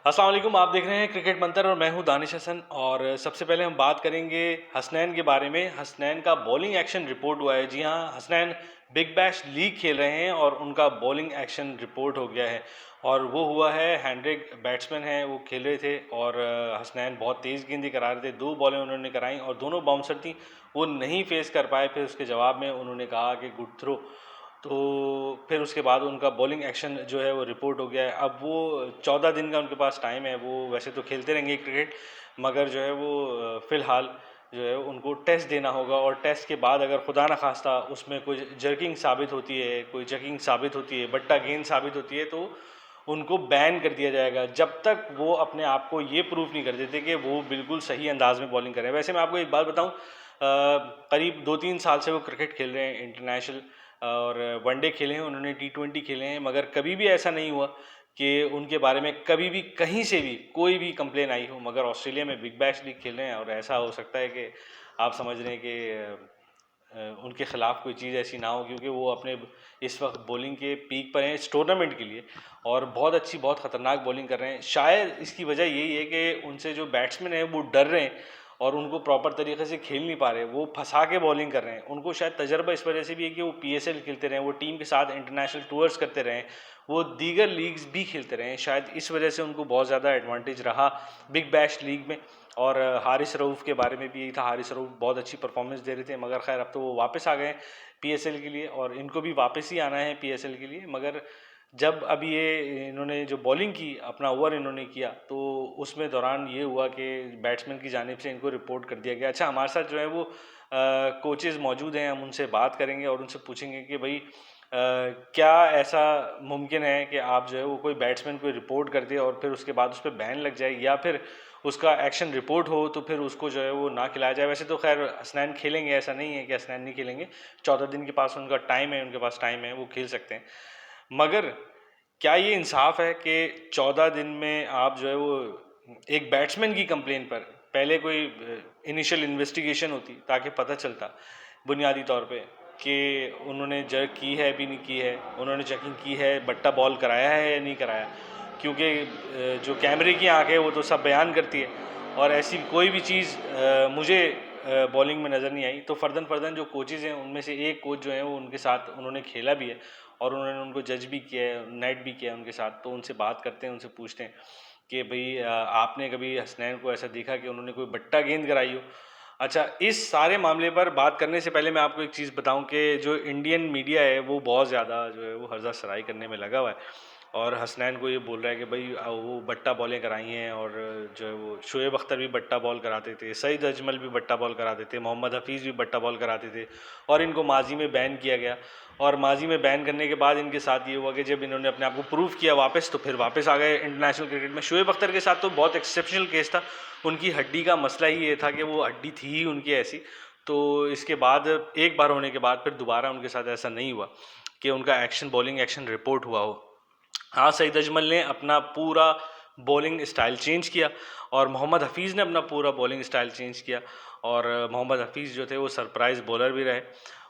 अस्सलाम वालेकुम। आप देख रहे हैं क्रिकेट मंतर और मैं हूं दानिश हसन। और सबसे पहले हम बात करेंगे हसनैन के बारे में। हसनैन का बॉलिंग एक्शन रिपोर्ट हुआ है। जी हां, हसनैन बिग बैश लीग खेल रहे हैं और उनका बॉलिंग एक्शन रिपोर्ट हो गया है। और वो हुआ है, हैंड्रिक बैट्समैन हैं, वो खेल रहे थे और हसनैन बहुत तेज़ गेंदें करा रहे थे। 2 बॉलें उन्होंने कराई और दोनों बाउंसर थी, वो नहीं फेस कर पाए। फिर उसके जवाब में उन्होंने कहा कि गुड थ्रो। तो फिर उसके बाद उनका बॉलिंग एक्शन जो है वो रिपोर्ट हो गया है। अब वो 14 दिन का उनके पास टाइम है। वो वैसे तो खेलते रहेंगे क्रिकेट, मगर जो है वो फ़िलहाल जो है उनको टेस्ट देना होगा। और टेस्ट के बाद अगर खुदा न खास्ता उसमें कोई जर्किंग साबित होती है, कोई चेकिंग साबित होती है, बट्टा गेंद साबित होती है, तो उनको बैन कर दिया जाएगा जब तक वो अपने आप को ये प्रूफ नहीं कर देते कि वो बिल्कुल सही अंदाज में बॉलिंग करें। वैसे मैं आपको एक बात बताऊं, करीब 2-3 साल से वो क्रिकेट खेल रहे हैं इंटरनेशनल, और वनडे खेले हैं उन्होंने, T20 खेले हैं, मगर कभी भी ऐसा नहीं हुआ कि उनके बारे में कभी भी कहीं से भी कोई भी कंप्लेन आई हो। मगर ऑस्ट्रेलिया में बिग बैश लीग खेल रहे हैं और ऐसा हो सकता है कि आप समझ रहे हैं कि उनके ख़िलाफ़ कोई चीज़ ऐसी ना हो, क्योंकि वो अपने इस वक्त बॉलिंग के पीक पर हैं इस टूर्नामेंट के लिए और बहुत अच्छी, बहुत ख़तरनाक बॉलिंग कर रहे हैं। शायद इसकी वजह यही है कि उनसे जो बैट्समैन हैं वो डर रहे हैं और उनको प्रॉपर तरीके से खेल नहीं पा रहे, वो फंसा के बॉलिंग कर रहे हैं। उनको शायद तजर्बा इस वजह से भी है कि वो PSL खेलते रहे, वो टीम के साथ इंटरनेशनल टूर्स करते रहे, वो दीगर लीग्स भी खेलते रहे। शायद इस वजह से उनको बहुत ज़्यादा एडवांटेज रहा बिग बैश लीग में। और हारिस रऊफ़ के बारे में भी यही था, हारिस रऊफ़ बहुत अच्छी परफॉर्मेंस दे रहे थे, मगर खैर अब तो वो वापस आ गए PSL के लिए और इनको भी वापस ही आना है PSL के लिए। मगर जब अभी ये इन्होंने जो बॉलिंग की, अपना ओवर इन्होंने किया, तो उसमें दौरान ये हुआ कि बैट्समैन की जानिब से इनको रिपोर्ट कर दिया गया। अच्छा, हमारे साथ जो है वो कोचेज़ मौजूद हैं, हम उनसे बात करेंगे और उनसे पूछेंगे कि भाई क्या ऐसा मुमकिन है कि आप जो है वो कोई बैट्समैन को रिपोर्ट कर दे और फिर उसके बाद उस पर बैन लग जाए, या फिर उसका एक्शन रिपोर्ट हो तो फिर उसको जो है वो ना खिलाया जाए। वैसे तो खैर हसनैन खेलेंगे, ऐसा नहीं है कि हसनैन नहीं खेलेंगे। 14 दिन के पास उनका टाइम है, उनके पास टाइम है, वो खेल सकते हैं। मगर क्या ये इंसाफ है कि 14 दिन में आप जो है वो एक बैट्समैन की कंप्लेन पर पहले कोई इनिशियल इन्वेस्टिगेशन होती ताकि पता चलता बुनियादी तौर पे कि उन्होंने जर्क की है भी नहीं की है, उन्होंने चेकिंग की है, बट्टा बॉल कराया है या नहीं कराया। क्योंकि जो कैमरे की आंख है वो तो सब बयान करती है और ऐसी कोई भी चीज़ मुझे बॉलिंग में नज़र नहीं आई। तो फ़र्दन फ़र्दन जो कोचेज़ हैं उनमें से एक कोच जो है वो उनके साथ उन्होंने खेला भी है और उन्होंने उनको जज भी किया है, नेट भी किया है उनके साथ। तो उनसे बात करते हैं, उनसे पूछते हैं कि भाई आपने कभी हसनैन को ऐसा देखा कि उन्होंने कोई बट्टा गेंद कराई हो। अच्छा, इस सारे मामले पर बात करने से पहले मैं आपको एक चीज़ बताऊं कि जो इंडियन मीडिया है वो बहुत ज़्यादा जो है वो हर्जा सराई करने में लगा हुआ है और हसनैन को ये बोल रहा है कि भाई वो बट्टा बॉलें कराई हैं। और जो है वो शोएब अख्तर भी बट्टा बॉल कराते थे, सईद अजमल भी बट्टा बॉल कराते थे, मोहम्मद हफीज़ भी बट्टा बॉल कराते थे और इनको माजी में बैन किया गया। और माजी में बैन करने के बाद इनके साथ ये हुआ कि जब इन्होंने अपने आप को प्रूव किया वापस, तो फिर वापस आ गए इंटरनेशनल क्रिकेट में। शोएब अख्तर के साथ तो बहुत एक्सेप्शनल केस था, उनकी हड्डी का मसला ही ये था कि वो हड्डी थी ही उनकी ऐसी। तो इसके बाद एक बार होने के बाद फिर दोबारा उनके साथ ऐसा नहीं हुआ कि उनका एक्शन, बॉलिंग एक्शन रिपोर्ट हुआ हो। हाँ, सईद अजमल ने अपना पूरा बॉलिंग स्टाइल चेंज किया और मोहम्मद हफीज़ ने अपना पूरा बॉलिंग स्टाइल चेंज किया। और मोहम्मद हफीज़ जो थे वो सरप्राइज़ बॉलर भी रहे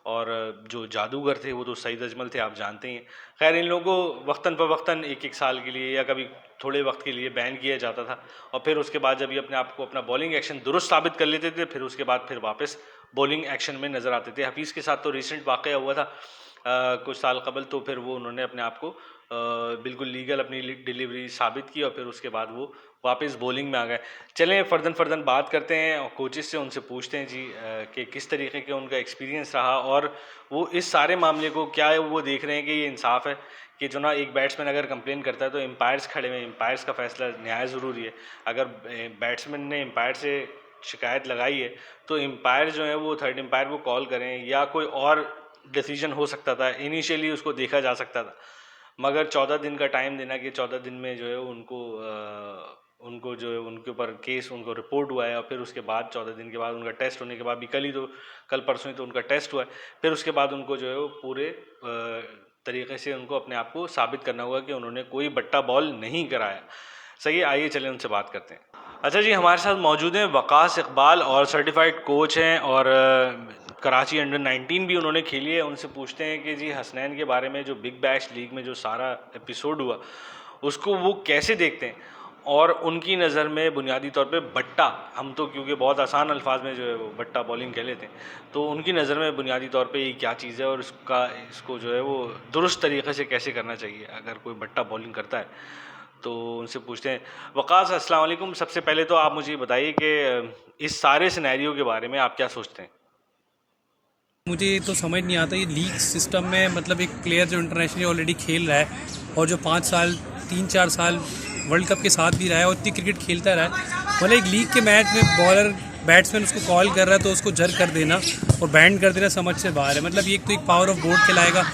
और जो जादूगर थे वो तो सईद अजमल थे, आप जानते ही हैं। खैर, इन लोगों को वक्तन फ़वक्तन एक एक साल के लिए या कभी थोड़े वक्त के लिए बैन किया जाता था और फिर उसके बाद जब ये अपने आप को, अपना बॉलिंग एक्शन दुरुस्त साबित कर लेते थे, फिर उसके बाद फिर वापस बॉलिंग एक्शन में नज़र आते थे। हफीज़ के साथ तो रिसेंट वाक़या हुआ था कुछ साल कबल, तो फिर वो उन्होंने अपने आप को बिल्कुल लीगल अपनी डिलीवरी साबित की और फिर उसके बाद वो वापस बॉलिंग में आ गए। चलें फ़र्दन फ़र्दन बात करते हैं और कोचेस से, उनसे पूछते हैं जी कि किस तरीके के उनका एक्सपीरियंस रहा और वो इस सारे मामले को क्या है वो देख रहे हैं कि ये इंसाफ है कि जो ना एक बैट्समैन अगर कंप्लेन करता है तो एम्पायर्स खड़े हुए हैं, एम्पायर्स का फैसला न्याय ज़रूरी है। अगर बैट्समैन ने एम्पायर से शिकायत लगाई है तो एम्पायर जो है वो थर्ड एम्पायर को कॉल करें या कोई और डिसीजन हो सकता था, इनिशियली उसको देखा जा सकता था। मगर 14 दिन का टाइम देना कि 14 दिन में जो है उनको जो है उनके ऊपर केस, उनको रिपोर्ट हुआ है और फिर उसके बाद 14 दिन के बाद उनका टेस्ट होने के बाद भी, कल परसों ही तो उनका टेस्ट हुआ है, फिर उसके बाद उनको जो है वो पूरे तरीके से उनको अपने आप को साबित करना होगा कि उन्होंने कोई बट्टा बॉल नहीं कराया। सही है, आइए चलें उनसे बात करते हैं। अच्छा जी, हमारे साथ मौजूद हैं वकास इकबाल और सर्टिफाइड कोच हैं और कराची अंडर 19 भी उन्होंने खेली है। उनसे पूछते हैं कि जी हसनैन के बारे में, जो बिग बैश लीग में जो सारा एपिसोड हुआ उसको वो कैसे देखते हैं और उनकी नज़र में बुनियादी तौर पे बट्टा, हम तो क्योंकि बहुत आसान अल्फाज में जो है वो बट्टा बॉलिंग कह लेते हैं, तो उनकी नज़र में बुनियादी तौर पे ये क्या चीज़ है और इसको जो है वो दुरुस्त तरीक़े से कैसे करना चाहिए अगर कोई बट्टा बॉलिंग करता है। तो उनसे पूछते हैं। वक़ास, अस्सलाम वालेकुम। सबसे पहले तो आप मुझे ये बताइए कि इस सारे सिनेरियो के बारे में आप क्या सोचते हैं? मुझे तो समझ नहीं आता ये लीग सिस्टम में, मतलब एक प्लेयर जो इंटरनेशनली ऑलरेडी खेल रहा है और जो 5 साल 3-4 साल वर्ल्ड कप के साथ भी रहा है और इतनी क्रिकेट खेलता रहा है, मतलब एक लीग के मैच में बॉलर बैट्समैन उसको कॉल कर रहा है तो उसको जर कर देना और बैंड कर देना समझ से बाहर है। मतलब ये एक तो एक पावर ऑफ बोर्ड खिलाएगा।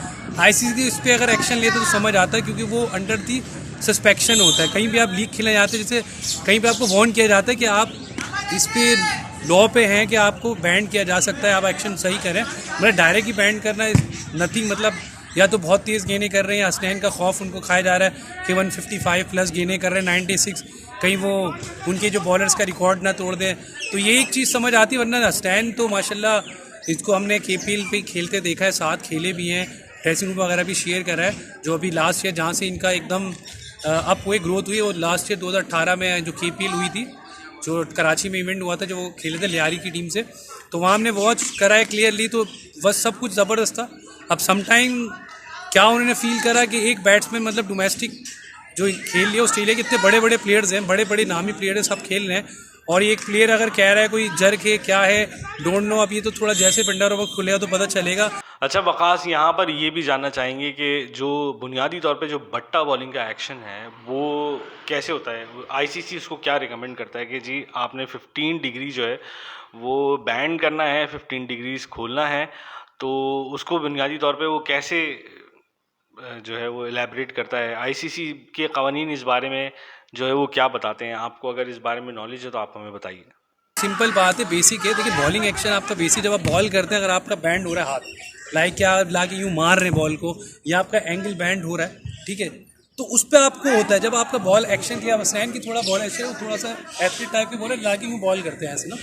आईसीसी इस पर अगर एक्शन लेते तो समझ आता है, क्योंकि वो अंडर दी सस्पेक्शन होता है। कहीं भी आप लीग खेलने जाते हैं, जैसे कहीं भी आपको वार्न किया जाता है कि आप इस पे लॉ पे हैं कि आपको बैंड किया जा सकता है, आप एक्शन सही करें। मतलब डायरेक्ट ही बैंड करना नथिंग, मतलब या तो बहुत तेज़ गेंदें कर रहे हैं, हसनैन का खौफ उनको खाया जा रहा है कि 155 प्लस गेंदें कर रहे हैं, 96, कहीं वो उनके जो बॉलर्स का रिकॉर्ड ना तोड़ दें। तो ये एक चीज़ समझ आती है, वरना हसनैन तो माशाल्लाह इसको हमने KPL पे खेलते देखा है, साथ खेले भी हैं, ड्रेसिंग रूम वगैरह भी शेयर करा है। जो अभी लास्ट ईयर जहाँ से इनका एकदम अप हुए ग्रोथ हुई, और लास्ट ईयर 2018 में जो KPL हुई थी, जो कराची में इवेंट हुआ था, जो वो खेले थे लियारी की टीम से, तो वहाँ हमने वॉच करा है क्लियरली, तो बस सब कुछ ज़बरदस्त था। अब समटाइम क्या उन्होंने फील करा कि एक बैट्समैन, मतलब डोमेस्टिक जो खेल लिया ऑस्ट्रेलिया के, इतने बड़े बड़े प्लेयर्स हैं, बड़े बड़े नामी प्लेयर हैं, सब खेल रहे हैं, और एक प्लेयर अगर कह रहा है कोई जर के क्या है, डोंट नो। अब ये तो थोड़ा जैसे पंडारों वक्त खुलेगा तो पता चलेगा। अच्छा वक़ास, यहाँ पर ये भी जानना चाहेंगे कि जो बुनियादी तौर पे जो बट्टा बॉलिंग का एक्शन है वो कैसे होता है? आईसीसी उसको क्या रिकमेंड करता है कि जी आपने 15 डिग्री जो है वो बैंड करना है, 15 डिग्रीज खोलना है, तो उसको बुनियादी तौर पे वो कैसे जो है वो इलैबोरेट करता है? आईसीसी के कवानीन इस बारे में जो है वो क्या बताते हैं? आपको अगर इस बारे में नॉलेज है तो आप हमें बताइए। सिंपल बात है, बेसिक है। देखिए बॉलिंग एक्शन आपका बेसिक, जब आप बॉल करते हैं, अगर आपका बैंड हो रहा है हाथ, लाइक क्या लाके यूँ मार रहे हैं बॉल को, या आपका एंगल बैंड हो रहा है, ठीक है, तो उस पर आपको होता है। जब आपका बॉल एक्शन किया, हसनैन की थोड़ा बॉल एक्शन, वो थोड़ा सा एथलीट टाइप के बॉलर लाके यूँ बॉल करते हैं ऐसे ना,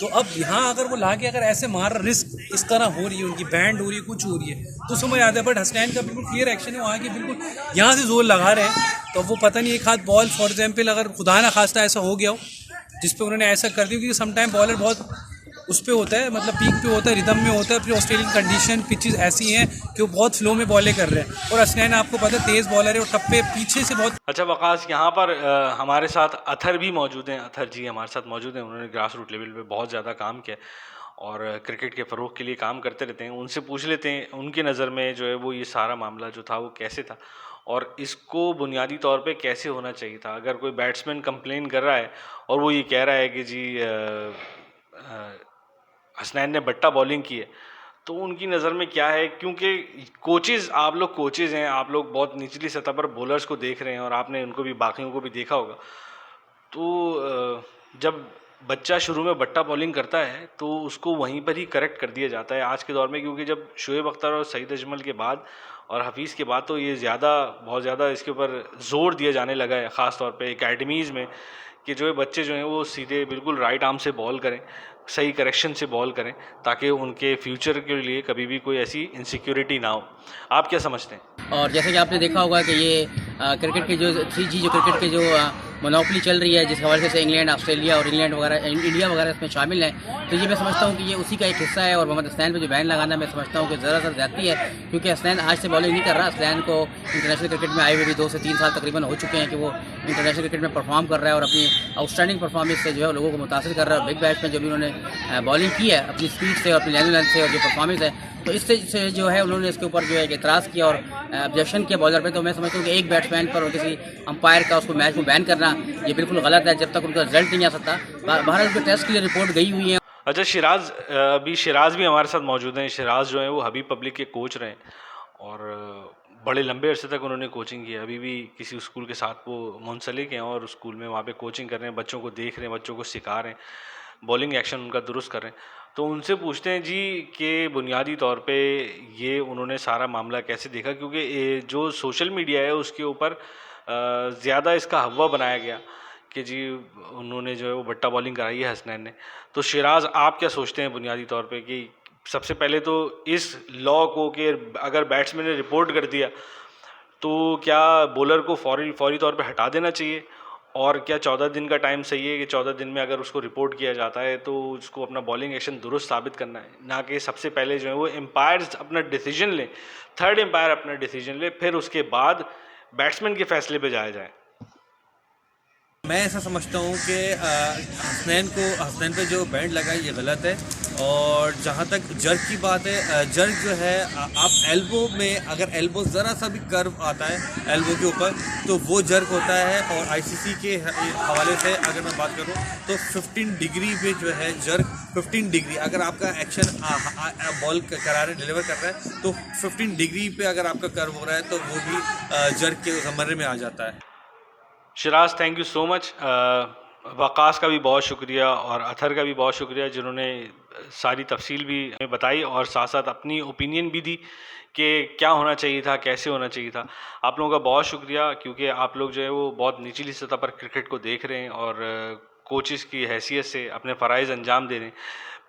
तो अब यहाँ अगर वो लाके अगर ऐसे मार, रिस्क इस तरह हो रही है, उनकी बैंड हो रही है, कुछ हो रही है, तो समझ आता है। बट हसनैन का बिल्कुल क्लियर एक्शन है, वहाँ की बिल्कुल यहाँ से जोर लगा रहे हैं, तो वो पता नहीं एक हाथ बॉल फॉर एग्जाम्पल अगर खुदा ना खास्ता ऐसा हो गया हो जिस पे उन्होंने ऐसा कर दिया, क्योंकि समटाइम बॉलर बहुत उस पे होता है, मतलब पीक पे होता है, रिदम में होता है। फिर ऑस्ट्रेलियन कंडीशन पिचेस ऐसी हैं कि वो बहुत फ्लो में बॉलें कर रहे हैं, और हसनैन आपको पता है तेज़ बॉलर है और टप्पे पीछे से बहुत। अच्छा वक़ास, यहाँ पर हमारे साथ अथर भी मौजूद हैं। अथर जी हमारे साथ मौजूद हैं। उन्होंने ग्रास रूट लेवल पे बहुत ज़्यादा काम किया और क्रिकेट के फ़रोग़ के लिए काम करते रहते हैं। उनसे पूछ लेते हैं उनकी नज़र में जो है वो ये सारा मामला जो था वो कैसे था और इसको बुनियादी तौर पे कैसे होना चाहिए था। अगर कोई बैट्समैन कंप्लेन कर रहा है और वो ये कह रहा है कि जी हसनैन ने बट्टा बॉलिंग की है, तो उनकी नज़र में क्या है? क्योंकि कोचेज़, आप लोग कोचेज़ हैं, आप लोग बहुत निचली सतह पर बॉलर्स को देख रहे हैं और आपने उनको भी, बाकियों को भी देखा होगा। तो जब बच्चा शुरू में बट्टा बॉलिंग करता है तो उसको वहीं पर ही करेक्ट कर दिया जाता है आज के दौर में, क्योंकि जब शोएब अख्तर और सईद अजमल के बाद और हफीज़ के बाद तो ये बहुत ज़्यादा इसके ऊपर ज़ोर दिया जाने लगा है, ख़ास तौर पे एकेडमीज़ में, कि जो है बच्चे जो हैं वो सीधे बिल्कुल राइट आर्म से बॉल करें, सही करेक्शन से बॉल करें, ताकि उनके फ्यूचर के लिए कभी भी कोई ऐसी इनसिक्योरिटी ना हो। आप क्या समझते हैं? और जैसे कि आपने देखा होगा कि ये क्रिकेट के जो 3G जो क्रिकेट के जो मोनोपोली चल रही है, जिस हवाले से इंग्लैंड, ऑस्ट्रेलिया और इंग्लैंड वगैरह, इंडिया वगैरह इसमें शामिल हैं, तो ये मैं समझता हूँ कि ये उसी का एक हिस्सा है। और मोहम्मद हसनैन पे जो बैन लगाना, मैं समझता हूँ कि ज़रा ज़्यादती है, क्योंकि हसनैन आज से बॉलिंग नहीं कर रहा। हसनैन को इंटरनेशनल क्रिकेट में आए हुए भी 2 से 3 साल तकरीबन हो चुके हैं कि वो इंटरनेशनल क्रिकेट में परफॉर्म कर रहा है और अपनी आउटस्टैंडिंग परफॉर्मेंस से जो है लोगों को मुतासिर कर रहा है। बिग बैच में जो भी उन्होंने बॉलिंग की है अपनी स्पीड से और अपनी लेंथ से और जो परफॉर्मेंस है, तो इससे जो है उन्होंने इसके ऊपर जो है एतराज़ किया और ऑब्जेक्शन किया बॉलर पे। तो मैं समझता हूँ कि एक बैट्समैन पर और किसी अंपायर का उसको मैच में बैन करना ये बिल्कुल गलत है, जब तक उनका रिजल्ट नहीं आ सकता। बहरहाल उनके टेस्ट के लिए रिपोर्ट गई हुई है। अच्छा शिराज भी हमारे साथ मौजूद हैं। शिराज जो है वो हबीब पब्लिक के कोच रहे और बड़े लंबे अरसे तक उन्होंने कोचिंग की है। अभी भी किसी स्कूल के साथ वो मुंसलिक हैं और स्कूल में वहाँ पे कोचिंग कर रहे हैं, बच्चों को देख रहे हैं, बच्चों को सिखा रहे हैं, बॉलिंग एक्शन उनका दुरुस्त कर रहे हैं। तो उनसे पूछते हैं जी कि बुनियादी तौर पे ये उन्होंने सारा मामला कैसे देखा, क्योंकि जो सोशल मीडिया है उसके ऊपर ज़्यादा इसका हवा बनाया गया कि जी उन्होंने जो है वो बट्टा बॉलिंग कराई है हसनैन ने। तो शिराज, आप क्या सोचते हैं बुनियादी तौर पे कि सबसे पहले तो इस लॉ को कि अगर बैट्समैन ने रिपोर्ट कर दिया तो क्या बॉलर को फौरी तौर पे हटा देना चाहिए, और क्या 14 दिन का टाइम सही है कि 14 दिन में अगर उसको रिपोर्ट किया जाता है तो उसको अपना बॉलिंग एक्शन दुरुस्त साबित करना है, ना कि सबसे पहले जो है वो एम्पायर्स अपना डिसीजन लें, थर्ड एम्पायर अपना डिसीजन ले, फिर उसके बाद बैट्समैन के फैसले पे जाया जाए। मैं ऐसा समझता हूँ कि हसनैन पे जो बैंड लगा है ये गलत है। और जहाँ तक जर्क की बात है, जर्क जो है आप एल्बो में अगर एल्बो ज़रा सा भी कर्व आता है एल्बो के ऊपर तो वो जर्क होता है। और आईसीसी के हवाले से अगर मैं बात करूँ तो 15 डिग्री पे जो है जर्क 15 डिग्री अगर आपका एक्शन बॉल करा रहे डिलीवर कर रहा है तो 15 डिग्री पे अगर आपका कर्व हो रहा है तो वो भी जर्क के ज़मरे में आ जाता है। Siraj, thank you so much. Waqas का भी बहुत शुक्रिया और अथर का भी बहुत शुक्रिया जिन्होंने सारी तफसील भी हमें बताई और साथ साथ अपनी ओपिनियन भी दी कि क्या होना चाहिए था, कैसे होना चाहिए था। आप लोगों का बहुत शुक्रिया, क्योंकि आप लोग जो है वो बहुत निचली सतह पर क्रिकेट को देख रहे हैं और कोचेस की हैसियत से अपने फ़राइज़ अंजाम दे रहे हैं,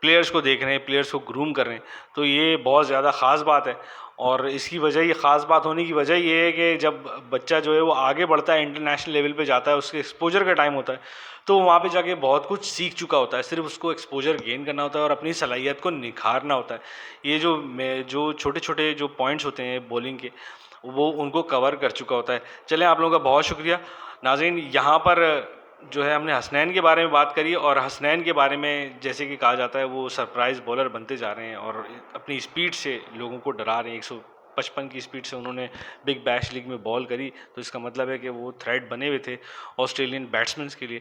प्लेयर्स को देख रहे हैं, प्लेयर्स को ग्रूम कर रहे हैं। तो ये बहुत ज़्यादा ख़ास बात है और इसकी वजह, ये ख़ास बात होने की वजह ये है कि जब बच्चा जो है वो आगे बढ़ता है, इंटरनेशनल लेवल पे जाता है, उसके एक्सपोजर का टाइम होता है, तो वहाँ पे जाके बहुत कुछ सीख चुका होता है। सिर्फ उसको एक्सपोजर गेन करना होता है और अपनी सलाहियत को निखारना होता है। ये जो छोटे छोटे जो पॉइंट्स होते हैं बॉलिंग के, वो उनको कवर कर चुका होता है। चलें, आप लोगों का बहुत शुक्रिया। नाज़रीन, यहाँ पर जो है हमने हसनैन के बारे में बात करी और हसनैन के बारे में जैसे कि कहा जाता है वो सरप्राइज़ बॉलर बनते जा रहे हैं और अपनी स्पीड से लोगों को डरा रहे हैं। 155 की स्पीड से उन्होंने बिग बैश लीग में बॉल करी, तो इसका मतलब है कि वो थ्रेट बने हुए थे ऑस्ट्रेलियन बैट्समैन के लिए।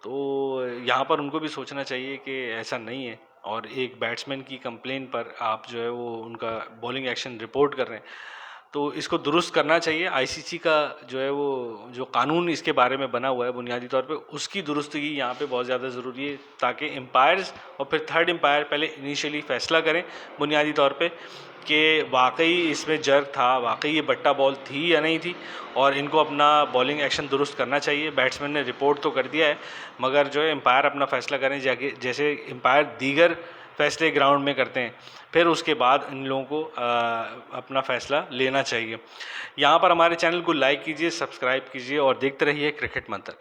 तो यहाँ पर उनको भी सोचना चाहिए कि ऐसा नहीं है और एक बैट्समैन की कंप्लेन पर आप जो है वो उनका बॉलिंग एक्शन रिपोर्ट कर रहे हैं, तो इसको दुरुस्त करना चाहिए। आईसीसी का जो है वो जो कानून इसके बारे में बना हुआ है बुनियादी तौर पे, उसकी दुरुस्तगी यहाँ पे बहुत ज़्यादा ज़रूरी है, ताकि एम्पायर्स और फिर थर्ड एम्पायर पहले इनिशियली फ़ैसला करें बुनियादी तौर पे कि वाकई इसमें जर्क था, वाकई ये बट्टा बॉल थी या नहीं थी, और इनको अपना बॉलिंग एक्शन दुरुस्त करना चाहिए। बैट्समैन ने रिपोर्ट तो कर दिया है, मगर जो है एम्पायर अपना फ़ैसला करें, जाके जैसे एम्पायर दीगर फैसले ग्राउंड में करते हैं, फिर उसके बाद इन लोगों को अपना फ़ैसला लेना चाहिए। यहाँ पर हमारे चैनल को लाइक कीजिए, सब्सक्राइब कीजिए और देखते रहिए क्रिकेट मंत्र।